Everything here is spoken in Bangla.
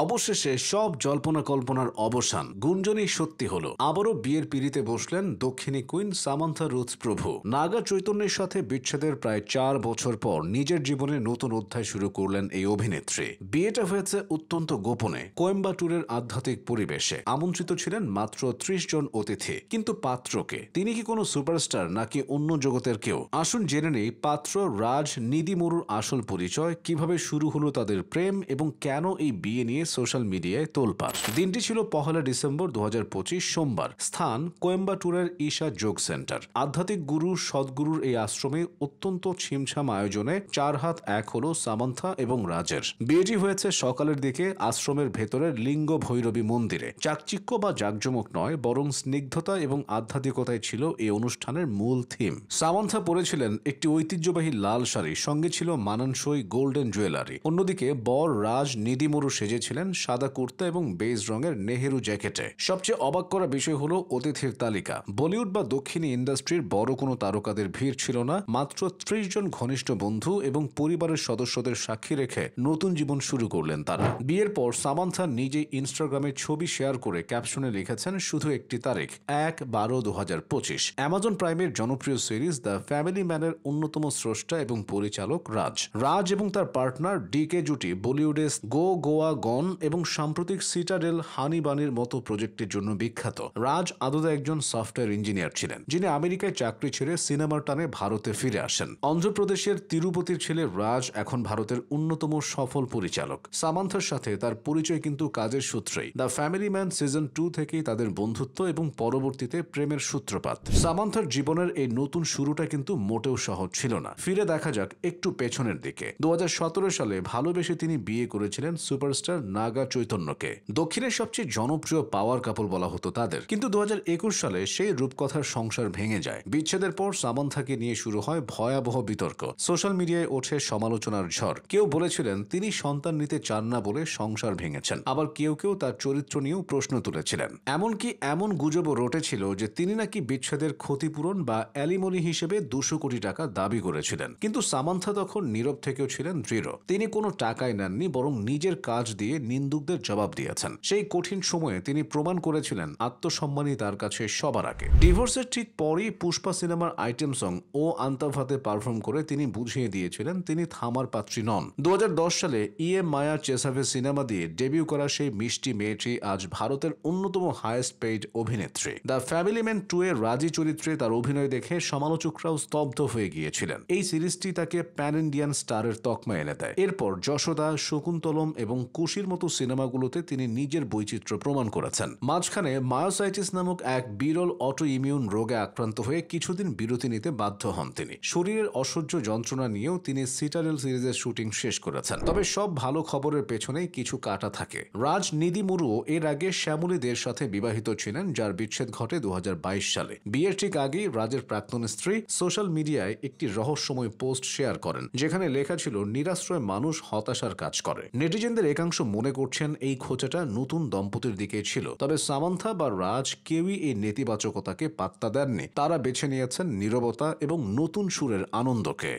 অবশেষে সব জল্পনা কল্পনার অবসান, গুঞ্জনই সত্যি হলো। আবারও বিয়ের পিঁড়িতে বসলেন দক্ষিণী কুইন সামান্থা রুথস প্রভু। নাগা চৈতন্যের সাথে বিচ্ছেদের প্রায় ৪ বছর পর নিজের জীবনে নতুন অধ্যায় শুরু করলেন এই অভিনেত্রী। বিয়েটা হয়েছে অত্যন্ত গোপনে, কোয়েম্বাটুরের আধ্যাত্মিক পরিবেশে। আমন্ত্রিত ছিলেন মাত্র ৩০ জন অতিথি। কিন্তু পাত্রকে, তিনি কি কোনো সুপারস্টার নাকি অন্য জগতের কেউ? আসুন জেনে নেই পাত্র রাজ নিদিমুরুর আসল পরিচয়, কিভাবে শুরু হলো তাদের প্রেম এবং কেন এই বিয়ে নিয়ে সোশ্যাল মিডিয়ায় তোলপাড়। দিনটি ছিল ১ ডিসেম্বর ২০২৫ সোমবার। স্থান কোয়েম্বাটুরের ঈশা যোগ সেন্টার। আধ্যাত্মিক গুরু সদ্গুরুর এই আশ্রমে অত্যন্ত ছিমছাম আয়োজনে ৪ হাত এক হলো সামান্থা এবং রাজের। বিয়েটি হয়েছে সকালের দিকে আশ্রমের ভেতরের লিঙ্গ ভৈরবী মন্দিরে। চাকচিক্য বা জাঁকজমক নয়, বরং স্নিগ্ধতা এবং আধ্যাত্মিকতাই ছিল এই অনুষ্ঠানের মূল থিম। সামান্থা পরেছিলেন একটি ঐতিহ্যবাহী লাল শাড়ি, সঙ্গে ছিল মানানসই গোল্ডেন জুয়েলারি। অন্যদিকে বর রাজ নিদিমুরু সেজেছিলেন সাদা কুর্তা এবং বেজ রঙের নেহেরু জ্যাকেটে। সবচেয়ে অবাক করা বিষয় হলো অতিথির তালিকা। বলিউড বা দক্ষিণী ইন্ডাস্ট্রির বড় কোনো তারকাদের ভিড় ছিল না। মাত্র ৩০ জন ঘনিষ্ঠ বন্ধু এবং পরিবারের সদস্যদের সাক্ষী রেখে নতুন জীবন শুরু করলেন তারা। বিয়ের পর সামান্থা নিজেই ইনস্টাগ্রামে ছবি শেয়ার করে ক্যাপশনে লিখেছেন শুধু একটি তারিখ, ১/১২/২০২৫। অ্যামাজন প্রাইমের জনপ্রিয় সিরিজ দ্য ফ্যামিলি ম্যানের অন্যতম স্রষ্টা এবং পরিচালক রাজ এবং তার পার্টনার ডিকে জুটি বলিউডে গো গোয়া গন এবং সাম্প্রতিক সিটাডেল হানি বানির মতো প্রজেক্টের জন্য বিখ্যাত। রাজ আদতে একজন সফটওয়্যার ইঞ্জিনিয়ার ছিলেন, যিনি আমেরিকায় চাকরি ছেড়ে সিনেমার টানে ভারতে ফিরে আসেন। অন্ধ্রপ্রদেশের তিরুপতির ছেলে রাজ এখন ভারতের অন্যতম সফল পরিচালক। সামান্থার সাথে তার পরিচয় কিন্তু কাজের সূত্রেই। দ্য ফ্যামিলি ম্যান সিজন ২ থেকেই তাদের বন্ধুত্ব এবং পরবর্তীতে প্রেমের সূত্রপাত। সামান্থার জীবনের এই নতুন শুরুটা কিন্তু মোটেও সহজ ছিল না। ফিরে দেখা যাক একটু পেছনের দিকে। ২০১৭ সালে ভালোবেসে তিনি বিয়ে করেছিলেন সুপারস্টার নাগা চৈতন্যকে। দক্ষিণের সবচেয়ে জনপ্রিয় পাওয়ার কাপল বলা হতো তাদের। কিন্তু ২০২১ সালে সেই রূপকথার সংসার ভেঙে যায়। বিচ্ছেদের পর সামান্থাকে নিয়ে শুরু হয় ভয়াবহ বিতর্ক। সোশ্যাল মিডিয়ায় ওঠে সমালোচনার ঝড়। কেউ বলেছিলেন তিনি সন্তান নিতে চান না বলে সংসার ভেঙেছেন, আবার কেউ কেউ তার চরিত্র নিয়েও প্রশ্ন তুলেছিলেন। এমনকি এমন গুজবও রটেছিল যে তিনি নাকি বিচ্ছেদের ক্ষতিপূরণ বা অ্যালিমনি হিসেবে ২০০ কোটি টাকা দাবি করেছিলেন। কিন্তু সামান্থা তখন নীরব থেকেও ছিলেন দৃঢ়। তিনি কোনো টাকাই নেননি, বরং নিজের কাজ দিয়ে নিন্দুকদের জবাব দিয়েছেন। সেই কঠিন সময়ে তিনি প্রমাণ করেছিলেন আত্মসম্মানই তার কাছে সবার আগে। ডিভোর্সের ঠিক পরই পুষ্পা সিনেমার আইটেম সং ও আন্তাভাতে পারফর্ম করে তিনি বুঝিয়ে দিয়েছিলেন তিনি থামার পাত্রী নন। ২০১০ সালে ইয়ে মায়া চেসাভে সিনেমা দিয়ে ডেবিউ করা সেই মিষ্টি মেয়েটি আজ ভারতের অন্যতম হাইয়েস্ট পেইড অভিনেত্রী। দ্য ফ্যামিলি ম্যান ২ এর রাজি চরিত্রে তার অভিনয় দেখে সমালোচকরাও স্তব্ধ হয়ে গিয়েছিলেন। এই সিরিজটি তাকে প্যান ইন্ডিয়ান স্টারের তকমা এনে দেয়। এরপর যশোদা, শকুন্তলম এবং কুশির মতো সিনেমাগুলোতে তিনি নিজের বৈচিত্র্য প্রমাণ করেছেন। মাঝখানে মায়োসাইটিস নামক এক বিরল অটো ইমিউন রোগে আক্রান্ত হয়ে কিছুদিন বিরতি নিতে বাধ্য হন তিনি। শরীরের অসহ্য যন্ত্রণা নিয়েও তিনি সিটাডেল সিরিজের শুটিং শেষ করেছেন। তবে সব ভালো খবরের পেছনেই কিছু কাটা থাকে। রাজ নিদিমুরুও এর আগে শ্যামলী দের সাথে বিবাহিত ছিলেন, যার বিচ্ছেদ ঘটে ২০২২ সালে। বিয়ের ঠিক আগেই রাজের প্রাক্তন স্ত্রী সোশ্যাল মিডিয়ায় একটি রহস্যময় পোস্ট শেয়ার করেন, যেখানে লেখা ছিল নিরাশ্রয় মানুষ হতাশার কাজ করে। নেটিজেনদের একাংশ মনে করছেন এই খোঁচাটা নতুন দম্পতির দিকে ছিল। তবে সামান্থা বা রাজ কেউই এই নেতিবাচকতাকে পাত্তা দেননি। তারা বেছে নিয়েছেন নীরবতা এবং নতুন সুরের আনন্দকে।